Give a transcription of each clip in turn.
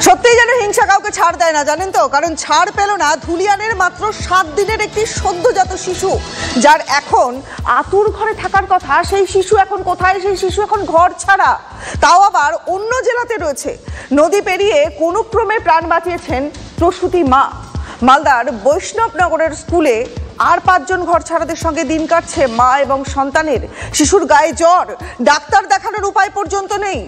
সত্যিই যেন হিংসা কাউকে ছাড় দেয় না, জানেন তো? কারণ ছাড় পেল না ধুলিয়ানের মাত্র 7 দিনের একটি সদ্যজাত শিশু, যার এখন আতুর ঘরে থাকার কথা। সেই শিশু এখন কোথায়? সেই শিশু এখন ঘর ছাড়া, তাও আবার অন্য জেলাতে রয়েছে। নদী পেরিয়ে কোনো ক্রমে প্রাণ বাঁচিয়েছেন প্রসূতি মা। মালদার বৈষ্ণবনগরের স্কুলে আর 5 জন ঘর ছাড়াদের সঙ্গে দিন কাটছে মা এবং সন্তানের। শিশুর গায়ে জ্বর, ডাক্তার দেখানোর উপায় পর্যন্ত নেই।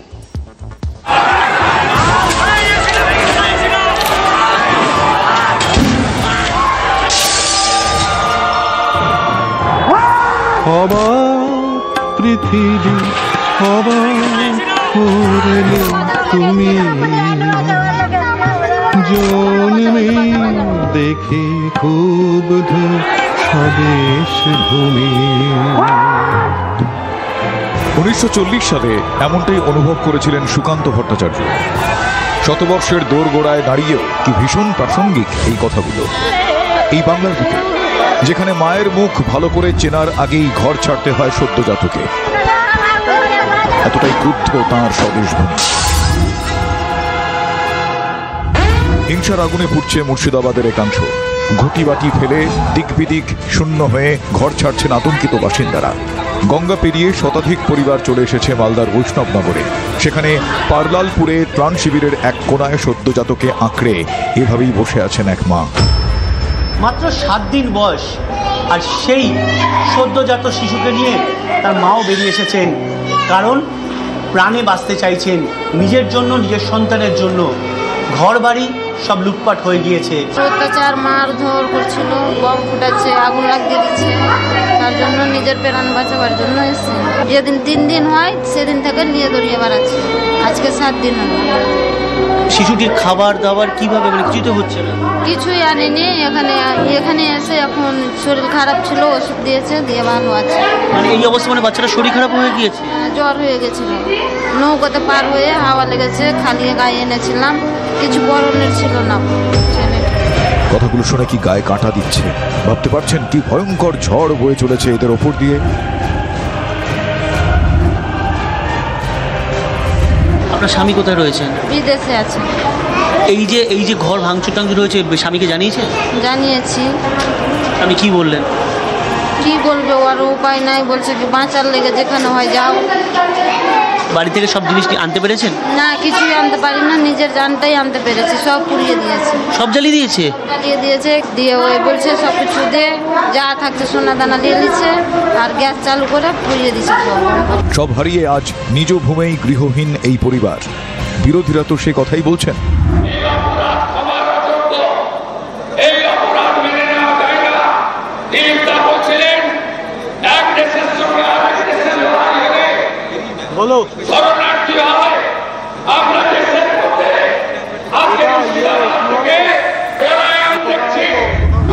পৃথিবী তুমি জন্মে দেখে খুব স্বদেশ ভূমি। 1940 সালে এমনটাই অনুভব করেছিলেন সুকান্ত ভট্টাচার্য। শতবর্ষের দোরগোড়ায় দাঁড়িয়েও কি ভীষণ প্রাসঙ্গিক এই কথাগুলো এই বাংলার বুকে, যেখানে মায়ের মুখ ভালো করে চেনার আগেই ঘর ছাড়তে হয় সদ্যজাতকে। এতটাই ক্রুদ্ধ তাঁর স্বদেশ ভূমি। হিংসার আগুনে পুড়ছে মুর্শিদাবাদের একাংশ। ঘুটি বাটি ফেলে দিক বিদিক শূন্য হয়ে ঘর ছাড়ছেন আতঙ্কিত বাসিন্দারা। গঙ্গা পেরিয়ে শতাধিক পরিবার চলে এসেছে মালদার বৈষ্ণবনগরে। সেখানে পারলালপুরে ত্রাণ শিবিরের এক কোনায় সদ্যজাতকে আঁকড়ে এভাবেই বসে আছেন এক মা। মাত্র 7 দিন বয়স, আর সেই সদ্যজাত শিশুকে নিয়ে তার মাও বেরিয়ে এসেছেন, কারণ প্রাণে বাঁচতে চাইছেন নিজের জন্য, নিজের সন্তানের জন্য। ঘর বাড়ি সব লুটপাট হয়ে গিয়েছে। অত্যাচার, মারধর করছিল, বম ফুটাচ্ছে, আগুন লাগিয়ে দিচ্ছে। তার জন্য নিজের প্রাণ বাঁচাবার জন্য এসছে। যেদিন 3 দিন হয় সেদিন থেকে নিয়ে দৌড়িয়ে বেড়াচ্ছে। আজকে 7 দিন হলো। শিশুটির খাবার দাবার কিভাবে, মানে কিছুই তো হচ্ছে না। কিছুই আনেনি। এখানে এসে এখন শরীর খারাপ ছিল, ওষুধ দিয়েছে, দিয়ে ভালো আছে। মানে এই অবস্থা, মানে বাচ্চাটা শরীর খারাপ হয়ে গিয়েছে। জ্বর হয়ে গেছিল, নৌকাতে পার হয়ে হাওয়া লেগেছে, খালি গায়ে এনেছিলাম, কিছু পরনের ছিল না। কথাগুলো শুনে কি গায়ে কাঁটা দিচ্ছে? ভাবতে পারছেন কি ভয়ঙ্কর ঝড় বয়ে চলেছে এদের ওপর দিয়ে? আপনার স্বামী কোথায় রয়েছেন? বিদেশে আছে। এই যে ঘর ভাঙচুর টাংচুর হয়েছে, স্বামীকে জানিয়েছে? জানিয়েছি। আমি কি বললেন? কি বলবে, ওর উপায় নাই, বলছে কি বাঁচার লেগে যেখানে হয় যাও। বাড়ি থেকে সব জিনিস আনতে পেরেছেন? না, কিছুই আনতে পারি না, নিজের জানটাই আনতে পেরেছি। সব পুড়িয়ে দিয়েছে। সব জ্বালিয়ে দিয়েছে? জ্বালিয়ে দিয়েছে, দিয়ে ওই বলছে সব কিছু দিয়ে যা থাকছে সোনা দানা নিয়ে নিচ্ছে, আর গ্যাস চালু করে পুড়িয়ে দিচ্ছে। সব হারিয়ে আজ নিজ ভূমেই গৃহহীন এই পরিবার। বিরোধীরা তো সে কথাই বলছেন।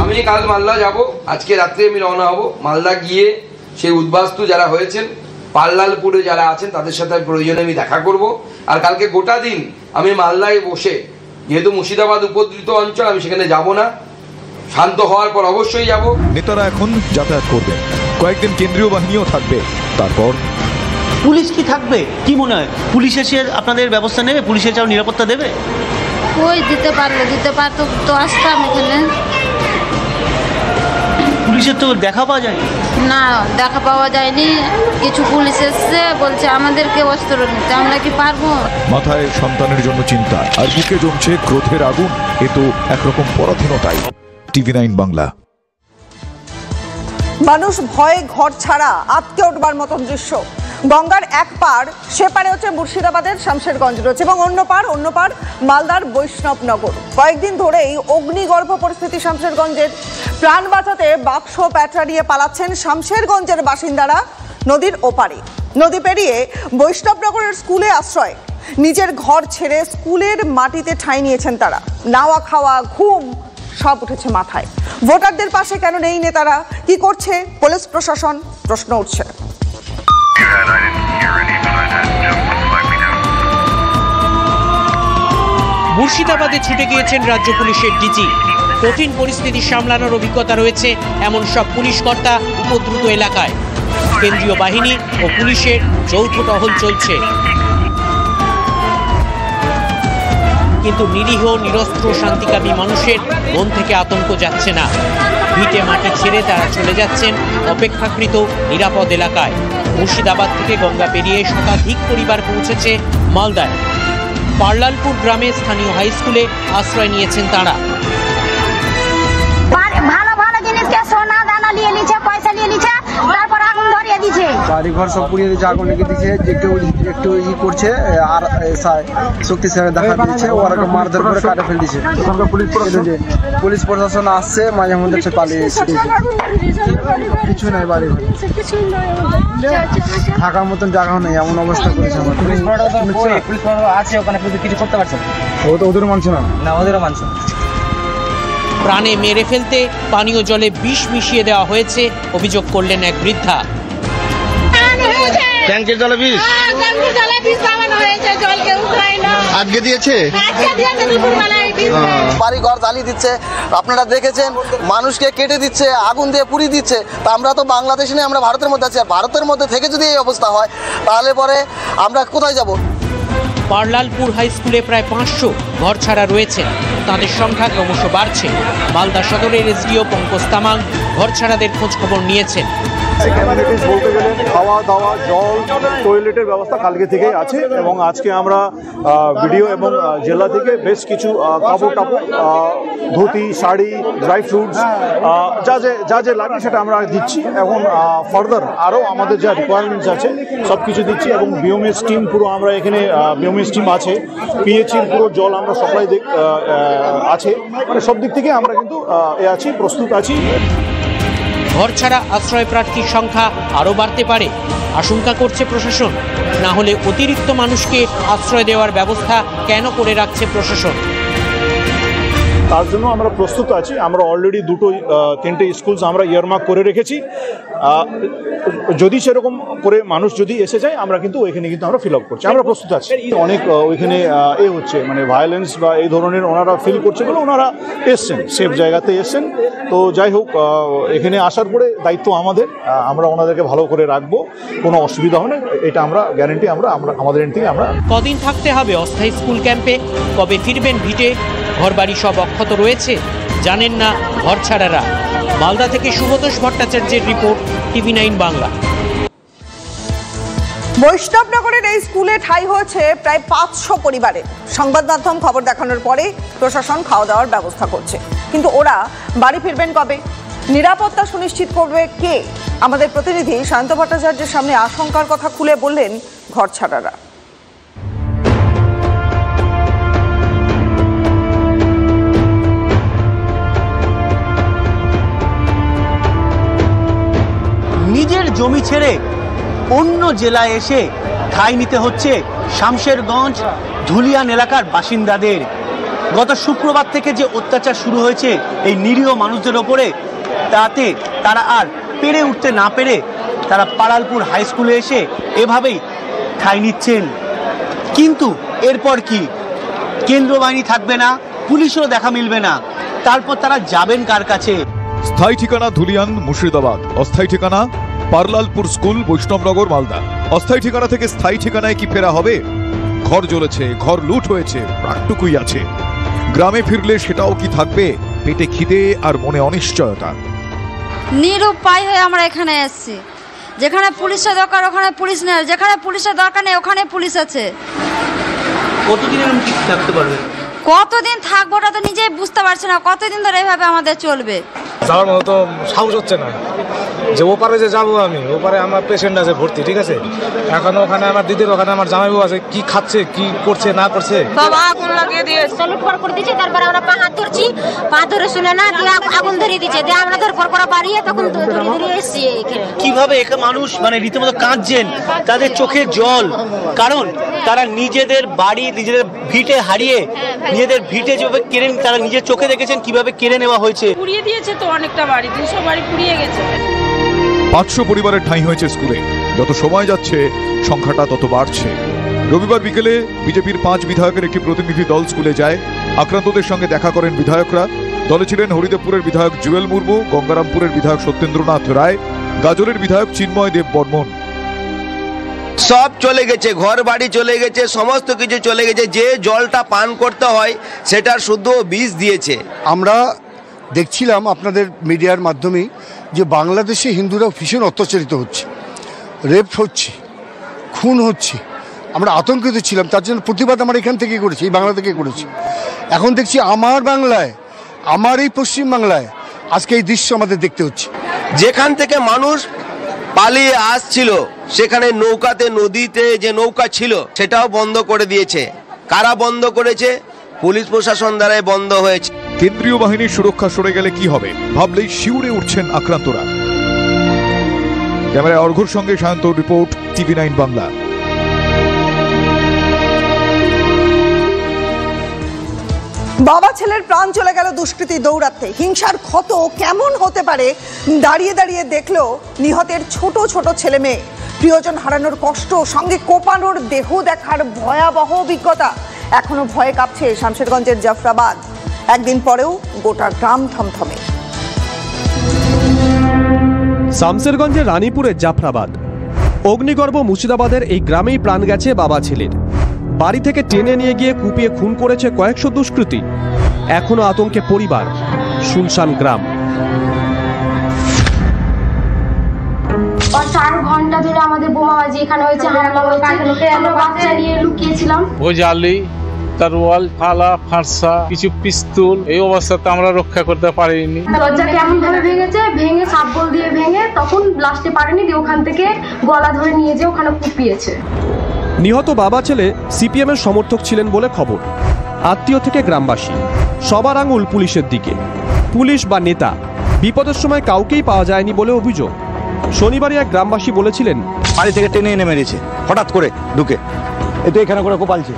আমি কাল মালদা যাব, আজকে রাত্রে আমি রওনা হব। মালদা গিয়ে সেই উদ্বাস্তু যারা হয়েছেন, পারলালপুরে যারা আছেন, তাদের সাথে প্রয়োজনে আমি দেখা করব। আর কালকে গোটা দিন আমি মালদায় বসে, যেহেতু মুর্শিদাবাদ উপদ্রুত অঞ্চল, আমি সেখানে যাব না। শান্ত হওয়ার পর অবশ্যই যাব। নেতারা এখন যাতায়াত করবেন, কয়েকদিন কেন্দ্রীয় বাহিনীও থাকবে। তারপর পুলিশ কি থাকবে? কি মনে হয় পুলিশ এসে আপনাদের ব্যবস্থা নেবে? পুলিশ এসে নিরাপত্তা দেবে? ওই দিতে পারতো তো আসতাম এখানে। পুলিশের তো দেখা পাওয়া যায় না, দেখা পাওয়া যায়নি। কিছু পুলিশ এসছে, বলছে আমাদেরকে অস্ত্র নিতে, আমরা কি পারবো? মাথায় সন্তানের জন্য চিন্তা, আর বুকে জমছে ক্রোধের আগুন। এ তো একরকম পরাধীনতাই। TV9 বাংলা। মানুষ ভয়ে ঘর ছাড়া আটকে উঠবার মতন দৃশ্য। গঙ্গার এক পার, সে পারে হচ্ছে মুর্শিদাবাদের শামশেরগঞ্জ রয়েছে, এবং অন্য পার মালদার বৈষ্ণবনগর। কয়েকদিন ধরেই অগ্নিগর্ভ পরিস্থিতি শামশেরগঞ্জের। প্রাণ বাঁচাতে বাক্স প্যাঁটরা নিয়ে পালাচ্ছেন শামশেরগঞ্জের বাসিন্দারা নদীর ওপারে। নদী পেরিয়ে বৈষ্ণবনগরের স্কুলে আশ্রয়। নিজের ঘর ছেড়ে স্কুলের মাটিতে ঠাঁই নিয়েছেন তারা। নাওয়া খাওয়া, ঘুম সব উঠেছে মাথায়। ভোটারদের পাশে কেন নেই নেতারা? কি করছে পুলিশ প্রশাসন? প্রশ্ন উঠছে। মুর্শিদাবাদে ছুটে গিয়েছেন রাজ্য পুলিশের ডিজি। কঠিন পরিস্থিতি সামলানোর অভিজ্ঞতা রয়েছে এমন সব পুলিশ কর্তা উপদ্রুত এলাকায়। কেন্দ্রীয় বাহিনী ও পুলিশের যৌথ টহল চলছে। কিন্তু নিরীহ নিরস্ত্র শান্তিকামী মানুষের মন থেকে আতঙ্ক যাচ্ছে না। ভিটে মাটি ছেড়ে তারা চলে যাচ্ছেন অপেক্ষাকৃত নিরাপদ এলাকায়। মুর্শিদাবাদ থেকে গঙ্গা পেরিয়ে শতাধিক পরিবার পৌঁছেছে মালদায়। পার্লালপুর গ্রামে স্থানীয় হাই স্কুলে আশ্রয় নিয়েছেন তারা। ভালো ভালো জিনিসকে সোনা দানা নিয়ে নিচ্ছে, পয়সা নিয়ে নিচ্ছে, তারপর আগুন ধরিয়ে দিচ্ছে। বাড়ি ঘর সব পুড়িয়ে দিচ্ছে, আগুন লেগে দিচ্ছে। একটু ই করছে আর শক্তিশালী দেখা দিচ্ছে, ওরা মারধর করে কাটে ফেল দিচ্ছে। পুলিশ প্রশাসন আসছে, মাঝে মধ্যে সে পালিয়ে এসছে। কিছু নাই, বাড়ি থাকার মতন জায়গাও নেই, এমন অবস্থা করেছে আমার। পুলিশ আছে ওখানে, কিছু করতে পারছে ওদের মানছে না, ওদেরও মানছে। প্রাণে মেরে ফেলতে পানীয় জলে বিষ মিশিয়ে দেওয়া হয়েছে অভিযোগ করলেন এক বৃদ্ধা। ট্যাঙ্কের জলে বিষ আজকে দিয়েছে, বাড়ি ঘর জ্বালিয়ে দিচ্ছে। আপনারা দেখেছেন, মানুষকে কেটে দিচ্ছে, আগুন দিয়ে পুড়িয়ে দিচ্ছে। তা আমরা তো বাংলাদেশ নেই, আমরা ভারতের মধ্যে আছি। আর ভারতের মধ্যে থেকে যদি এই অবস্থা হয়, তাহলে পরে আমরা কোথায় যাব? পার্লালপুর হাই স্কুলে প্রায় 500 ঘর ছাড়া রয়েছেন, তাদের সংখ্যা ক্রমশ বাড়ছে। মালদা সদরের এসডিও পঙ্কজ তামাং ঘর ছাড়াদের খোঁজ খবর নিয়েছেন। বলতে গেলে খাওয়া দাওয়া, জল, টয়লেটের ব্যবস্থা কালকে থেকেই আছে এবং আজকে আমরা ভিডিও এবং জেলা থেকে বেশ কিছু কাপড় টাপড়, ধুতি, শাড়ি, ড্রাই ফ্রুটস যা যে লাগে সেটা আমরা দিচ্ছি। এখন ফার্দার আরও আমাদের যা রিকোয়ারমেন্টস আছে সব কিছু দিচ্ছি এবং বিওমএস টিম পুরো আমরা এখানে বিওমএস টিম আছে, পিএইচির পুরো জল আমরা সাপ্লাই আছে, মানে সব দিক থেকে আমরা কিন্তু আছি, প্রস্তুত আছি। ঘর ছাড়া আশ্রয় প্রার্থীর সংখ্যা আরও বাড়তে পারে আশঙ্কা করছে প্রশাসন। না হলে অতিরিক্ত মানুষকে আশ্রয় দেওয়ার ব্যবস্থা কেন করে রাখছে প্রশাসন? তার জন্য আমরা প্রস্তুত আছি। আমরা অলরেডি 3টে স্কুলস আমরা ইয়ারমার্ক করে রেখেছি। যদি সেরকম করে মানুষ যদি এসে যায়, আমরা কিন্তু ওইখানে কিন্তু আমরা ফিল আপ করছি, আমরা প্রস্তুত আছি। অনেক ওইখানে হচ্ছে মানে ভায়োলেন্স বা এই ধরনের ওনারা ফিল করছে বলে ওনারা এসছেন, সেফ জায়গাতে এসছেন। তো যাই হোক, এখানে আসার পরে দায়িত্ব আমরা ওনাদেরকে ভালো করে রাখবো, কোনো অসুবিধা হবে না, এটা আমরা গ্যারেন্টি আমরা আমাদের এন্ড থেকে আমরা। কদিন থাকতে হবে অস্থায়ী স্কুল ক্যাম্পে? কবে ফিরবেন ভিটে? ঘরবাড়ি সব অক্ষত রয়েছে, জানেন না ঘর ছাড়ারা। মালদা থেকে শুভতোষ ভট্টাচার্যের রিপোর্ট, TV9 বাংলা। বৈষ্ণবনগরের এই স্কুলে ঠাঁই হয়েছে প্রায় 500 পরিবারে। সংবাদ মাধ্যম খবর দেখানোর পরে প্রশাসন খাওয়া দাওয়ার ব্যবস্থা করছে, কিন্তু ওরা বাড়ি ফিরবেন কবে? নিরাপত্তা সুনিশ্চিত করবে কে? আমাদের প্রতিনিধি শান্ত ভট্টাচার্যের সামনে আশঙ্কার কথা খুলে বললেন ঘর ছাড়ারা। নিজের জমি ছেড়ে অন্য জেলায় এসে ঠাঁই নিতে হচ্ছে শামশেরগঞ্জ ধুলিয়ান এলাকার বাসিন্দাদের। গত শুক্রবার থেকে যে অত্যাচার শুরু হয়েছে এই নিরীহ মানুষদের ওপরে, তাতে তারা আর পেরে উঠতে না পেরে তারা পার্লালপুর হাই স্কুলে এসে এভাবেই ঠাঁই নিচ্ছেন। কিন্তু এরপর কি? কেন্দ্র বাহিনী থাকবে না, পুলিশেরও দেখা মিলবে না, তারপর তারা যাবেন কার কাছে? স্থায়ী ঠিকানা ধুলিয়ান মুর্শিদাবাদ, অস্থায়ী ঠিকানা পার্লালপুর স্কুল বৈষ্ণবনগর মালদা। অস্থায়ী ঠিকানা থেকে স্থায়ী ঠিকানায় কি ফেরা হবে? ঘর জ্বলেছে, ঘর লুট হয়েছে, প্রাকটুকুই আছে। গ্রামে ফিরলে সেটাও কি থাকবে? পেটে খিদে আর মনে অনিশ্চয়তা। নিরুপায় হয়ে আমরা এখানে এসেছি। যেখানে পুলিশের দরকার ওখানে পুলিশ নেই, যেখানে পুলিশের দরকার নেই ওখানে পুলিশ আছে। কতদিন এরকম থাকতে পারবে? কতদিন থাকবো ওটা তো নিজেই বুঝতে পারছি না। কতদিন ধরে এইভাবে আমাদের চলবে? যাওয়ার মতো তো সাহস হচ্ছে না যে ওপারে যে যাবো আমি। ওপারে আমার পেশেন্ট আছে ভর্তি, ঠিক আছে। এখন ওখানে আমার দিদির, ওখানে আমার জামাইবাবু আছে, কি খাচ্ছে, কি করছে না করছে। বাবা আগুন লাগিয়ে দিয়ে লুটপাট করে দিচ্ছে, তারপরে আমরা পা হাত ধরছি, পা ধরে শুনে না দিয়ে আগুন ধরিয়ে দিচ্ছে, দিয়ে আমরা ধরপড় করে বাড়িয়ে তখন ধরে এসেছি এখানে। কিভাবে এখানে মানুষ মানে রীতিমতো কাঁদছেন, তাদের চোখে জল, কারণ তারা নিজেদের বাড়ি, নিজেদের ভিটে হারিয়ে নিজেদের ভিটে যেভাবে কেড়ে, তারা নিজের চোখে দেখেছেন কিভাবে কেড়ে নেওয়া হয়েছে। পুড়িয়ে দিয়েছে তো অনেকটা বাড়ি, 200 বাড়ি পুড়িয়ে গেছে। 500 পরিবারের ঠাঁই হয়েছে স্কুলে। যত সময় যাচ্ছে সংখ্যাটা তত বাড়ছে। রবিবার বিকেলে বিজেপির 5 বিধায়কের একটি প্রতিনিধি দল স্কুলে যায়। আক্রান্তদের সঙ্গে দেখা করেন বিধায়করা। দলে ছিলেন হরিদেবপুরের বিধায়ক জুয়েল মুর্মু, গঙ্গারামপুরের বিধায়ক সত্যেন্দ্রনাথ রায়, গাজরের বিধায়ক চিন্ময় দেব বর্মন। সব চলে গেছে, ঘর বাড়ি চলে গেছে, সমস্ত কিছু চলে গেছে। যে জলটা পান করতে হয় সেটার শুদ্ধ বিষ দিয়েছে। আমরা দেখছিলাম আপনাদের মিডিয়ার মাধ্যমে যে বাংলাদেশে হিন্দুরা ভীষণ অত্যাচারিত হচ্ছে, রেপ হচ্ছে, খুন হচ্ছে। আমরা আতঙ্কিত ছিলাম, তার জন্য প্রতিবাদ আমরা এখান থেকে করেছি, এই বাংলা থেকে করেছি। এখন দেখছি আমার বাংলায়, আমার এই পশ্চিম বাংলায় আজকে এই দৃশ্য আমাদের দেখতে হচ্ছে। যেখান থেকে মানুষ পালিয়ে আসছিল সেখানে নৌকাতে, নদীতে যে নৌকা ছিল সেটাও বন্ধ করে দিয়েছে। কারা বন্ধ করেছে? পুলিশ প্রশাসন দ্বারাই বন্ধ হয়েছে। কেন্দ্রীয় বাহিনীর সুরক্ষা সরে গেলে কি হবে ভাবলেই শিউরে উঠছেন আক্রান্তরা। ক্যামেরায় অর্ঘ্যর সঙ্গে সায়ন্ত, রিপোর্ট TV9 বাংলা। বাবা ছেলের প্রাণ চলে গেল দুষ্কৃতী দৌড়াতে। হিংসার ক্ষত কেমন হতে পারে দাঁড়িয়ে দাঁড়িয়ে দেখলো নিহতের ছোট ছোট ছেলে মেয়ে। প্রিয়জন হারানোর কষ্ট, সঙ্গে কোপানোর দেহ দেখার ভয়াবহ অভিজ্ঞতা। এখনো ভয়ে কাঁপছে শামশেরগঞ্জের জাফরাবাদ। একদিন পরেও গোটা গ্রাম থমথমে। শামশেরগঞ্জের রানীপুরের জাফরাবাদ, অগ্নিগর্ভ মুর্শিদাবাদের এই গ্রামেই প্রাণ গেছে বাবা ছেলের। বাড়ি থেকে টেনে নিয়ে গিয়ে কুপিয়ে খুন করেছে কয়েকশো দুষ্কৃতী। এখনো আতঙ্কে পরিবার, শুনশান গ্রাম। 4 ঘন্টা ধরে আমাদের বোমাবাজি এখানে হয়েছে, হামলা হয়েছে। আমরা বাচ্চা নিয়ে লুকিয়েছিলাম। ভোজালি, তরোয়াল, ফালা, ফারসা, কিছু পিস্তল, এই অবস্থাতে আমরা রক্ষা করতে পারিনি। দরজা কেমন ভাবে ভেঙেছে, ভেঙে সাপবল দিয়ে ভেঙে, তখন ব্লাস্টে পারেনি, দিয়ে ওখান থেকে গলা ধরে নিয়ে যেয়ে ওখানে কুপিয়েছে। নিহত বাবা ছেলে CPM এর সমর্থক ছিলেন বলে খবর। আত্মীয় থেকে গ্রামবাসী, সবার আঙুল পুলিশের দিকে। পুলিশ বা নেতা, বিপদের সময় কাউকেই পাওয়া যায়নি বলে অভিযোগ। শনিবারই এক গ্রামবাসী বলেছিলেন, বাড়ি থেকে টেনে এনে মেরেছে হঠাৎ করে ঢুকে। এটা এখানে করে কোপালছে।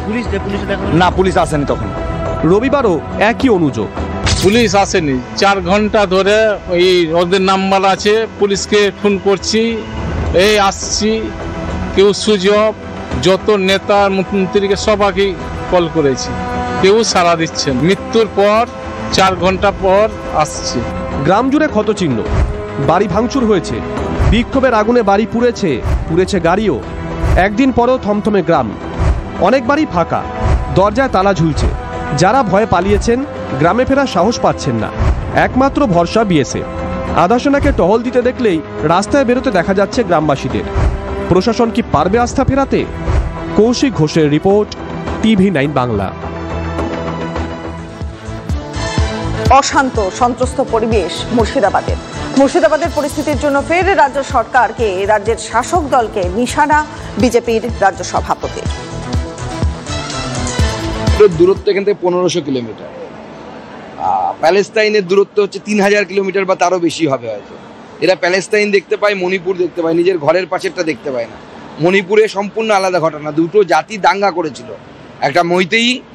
না, পুলিশ আসেনি তখন। রবিবারও একই অনুযোগ, পুলিশ আসেনি। 4 ঘন্টা ধরে ওই ওদের নাম্বার আছে, পুলিশকে ফোন করছি, এই আসছি, কেউ সুযোগ, যত নেতা মন্ত্রীকে সবাইকে কল করেছি, কেউ সাড়া দিচ্ছেন। মৃত্যুর পর 4 ঘন্টা পর আসছে। গ্রাম জুড়ে ক্ষতচিহ্ন, বাড়ি ভাঙচুর হয়েছে, বিক্ষোভের আগুনে বাড়ি পুড়েছে গাড়িও। একদিন পরেও থমথমে গ্রাম। অনেক বাড়ি ফাঁকা, দরজায় তালা ঝুলছে। যারা ভয়ে পালিয়েছেন গ্রামে ফেরার সাহস পাচ্ছেন না। একমাত্র ভরসা BSF। আধাসোনাকে টহল দিতে দেখলেই রাস্তায় বেরোতে দেখা যাচ্ছে গ্রামবাসীদের। প্রশাসন কি পারবে আস্থা ফেরাতে? কৌশিক ঘোষের রিপোর্ট, TV9 বাংলা। অশান্ত, সন্ত্রস্ত পরিবেশ মুর্শিদাবাদের পরিস্থিতির জন্য ফের রাজ্য সরকারকে, রাজ্যের শাসক দলকে নিশানা বিজেপির রাজ্য সভাপতির। দূরত্ব এখান থেকে 1500 কিলোমিটার। প্যালেস্তাইনের দূরত্ব হচ্ছে 3000 কিলোমিটার বা তারও বেশি হবে হয়তো। এরা প্যালেস্তাইন দেখতে পায়, মণিপুর দেখতে পায়, নিজের ঘরের পাশেরটা দেখতে পায় না। মণিপুরে সম্পূর্ণ আলাদা ঘটনা। দুটো জাতি দাঙ্গা করেছিল, একটা মৈতেই